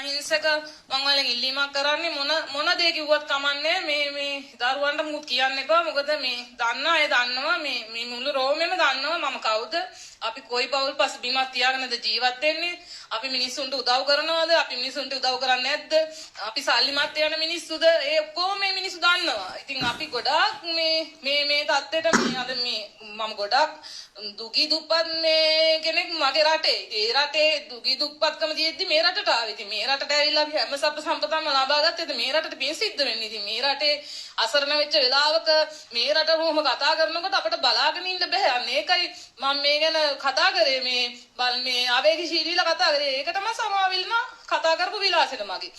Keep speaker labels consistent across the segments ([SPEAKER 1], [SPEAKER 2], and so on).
[SPEAKER 1] අහිංසක මං වලින් ඉල්ලීමක් කරන්නේ මොන දේ කිව්වත් කමන්නේ මේ දරුවන්ට මුත් කියන්න එපා. මොකද මේ දන්නා අය දන්නවා මේ මුළු රෝමෙම දන්නවා මම කවුද. අපි කොයි පවුල් පසුබිමක් තියාගෙනද ජීවත් වෙන්නේ. අපි මිනිස්සුන්ට උදව් කරනවද? අපි මිනිස්සුන්ට උදව් කරන්නේ නැද්ද? අපි සල්ලිමත් යන මිනිස්සුද? ඒ ඔක්කොම මේ මිනිස්සු දන්නවා. ඉතින් අපි ගොඩාක් මේ තත්ත්වෙට මේ අද මේ මම ගොඩාක් දුගී දුප්පත් මේ කෙනෙක් මගේ රටේ. ඒ රටේ දුගී දුප්පත්කම තියෙද්දි මේ රටට ආවේ. ඉතින් මේ රටට ඇවිල්ලා අපි හැම සම්පතක්ම ලබා ගත්තේ. ඉතින් මේ රටට පිය සිද්ධ වෙන්නේ. ඉතින් මේ රටේ අසරණ වෙච්ච වෙලාවක මේ රට රෝම කතා කරනකොට අපිට බලාගෙන ඉන්න බෑ. අන්න ඒකයි මම මේ ගැන කතා කරේ මේ ආවේගශීලීලා කතා කරේ. ඒකටම සමාවිල්න කතා කරපු විලාසෙට මගේ.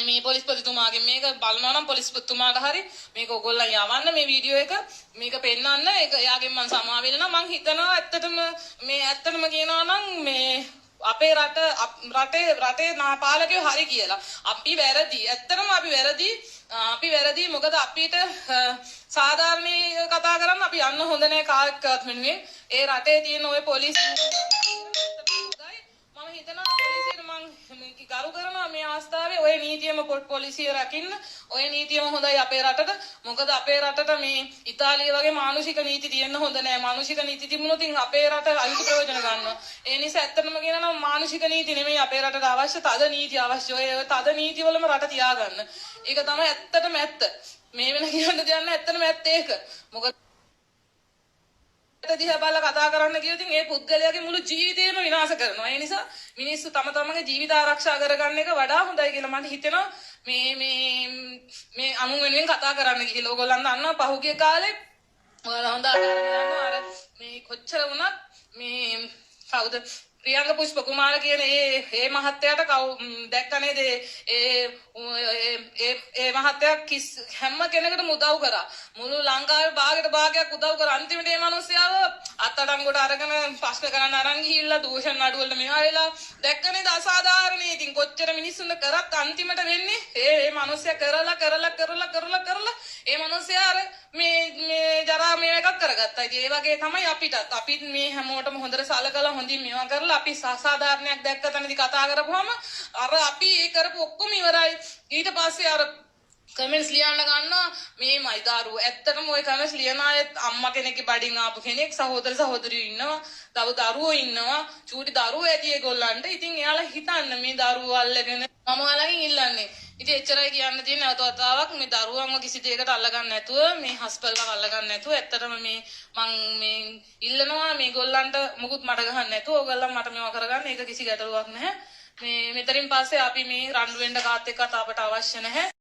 [SPEAKER 1] මේ පොලිස්පතිතුමාගෙන් මේක බලනවා නම් පොලිස්පතිතුමාට හරි මේක ඔයගොල්ලන් යවන්න මේ වීඩියෝ එක මේක පෙන්නන්න. ඒක එයාගෙන් මම සමාවෙලනවා. මං හිතනවා ඇත්තටම කියනවා නම් මේ අපේ රටේ පාලකයෝ හරි කියලා. අපි වැරදි. ඇත්තටම අපි වැරදි. මොකද අපිට සාධාරණී කතා කරන්න අපි යන්න හොඳ නැහැ කාක්කවත් වෙනුවෙන්. ඒ රටේ තියෙන ওই පොලිස් මම හිතනවා පොලිසියට මං ගරු කරනවා මේ අවස්ථාවේ ඔය නීතියම පොලිසිය රකින්න. ඔය නීතියම හොඳයි අපේ රටට. මොකද අපේ රටට මේ ඉතාලිය වගේ මානුෂික නීති තියෙන්න හොඳ නැහැ. මානුෂික නීති තිබුණොත් අපේ රට අයිති ප්‍රයෝජන ගන්නවා. ඒ නිසා ඇත්තටම කියනවා මානුෂික නීති නෙමෙයි අපේ රටට අවශ්‍ය. තද නීති අවශ්‍යයි. ඔය තද නීති වලම රට තියාගන්න. ඒක තමයි ඇත්තටම ඇත්ත. මේ වෙන කියන්න දෙයක් නැහැ. ඇත්තටම ඇත්ත ඒක. මොකද දිහා බලලා කතා කරන්න කියොත් ඒ පුද්ගලයාගේ මුළු ජීවිතේම විනාශ කරනවා. ඒ නිසා මිනිස්සු තම තමන්ගේ ජීවිත ආරක්ෂා කරගන්න එක වඩා හොඳයි කියලා මට හිතෙනවා. මේ අනුන් වෙනුවෙන් කතා කරන්න කියලා. ඕගොල්ලන් දන්නවා පහුගිය කාලේ ඔයාලා හොඳ ආකාරයෙන් දන්නවා අර මේ කොච්චර වුණත් මේ කවුද ප්‍රියංග පුෂ්ප කුමාර කියන ඒ මහත්තයාට දැක්ක නේද ඒ මහත්තයා හැම කෙනෙකුටම උදව් කරා. මුළු ලංකාවේ භාගයක් උදව් කරා. අන්තිමට මේ මිනිස්සයාව අත්අඩංගුවට අරගෙන ප්‍රශ්න කරන්න අරන් ගිහිල්ලා දූෂණ නඩුවලට මෙහා වෙලා දැක්ක නේද අසාධාරණ. ඉතින් කොච්චර මිනිස්සුන්ට කරත් අන්තිමට වෙන්නේ ඒ මිනිස්සයා කරලා ඒ මිනිස්සයා අර මේ ජරා මේ එකක් කරගත්තා. ඉතින් ඒ වගේ තමයි අපිත් මේ හැමෝටම හොඳට සලකලා හොඳින් මේවා කරලා අපි සාධාරණයක් දැක්ක තැනදී කතා කරපුවම අර අපි ඒ කරපු ඔක්කොම ඉවරයි. ඊට පස්සේ අර කමෙන්ට්ස් ලියන්න ගන්නවා මේමයි දරුවෝ. ඇත්තටම ওই කමෙන්ට්ස් ලියන අය අම්මා කෙනෙක්ගේ බඩින් ආපු කෙනෙක්, සහෝදර සහෝදරියෝ ඉන්නවා, දරුවෝ ඉන්නවා, චූටි දරුවෝ ඇති ඒගොල්ලන්ට. ඉතින් එයාලා හිතන්න මේ දරුවෝ අල්ලගෙන මම ඔයාලගෙන් ඉල්ලන්නේ. ඉතින් එච්චරයි කියන්න තියෙන නැවත වතාවක් මේ දරුවන්ව කිසි දෙයකට අල්ලගන්න නැතුව මේ හස්පල්ලා අල්ලගන්න නැතුව ඇත්තටම මං මේ ඉල්ලනවා මේගොල්ලන්ට මුකුත් මඩ ගහන්න නැතුව ඕගොල්ලන් මට මේවා කරගන්න. ඒක කිසි ගැටලුවක් නැහැ. මෙතනින් පස්සේ අපි මේ රණ්ඩු වෙන්න කාත් එක්කත් අපට අවශ්‍ය නැහැ.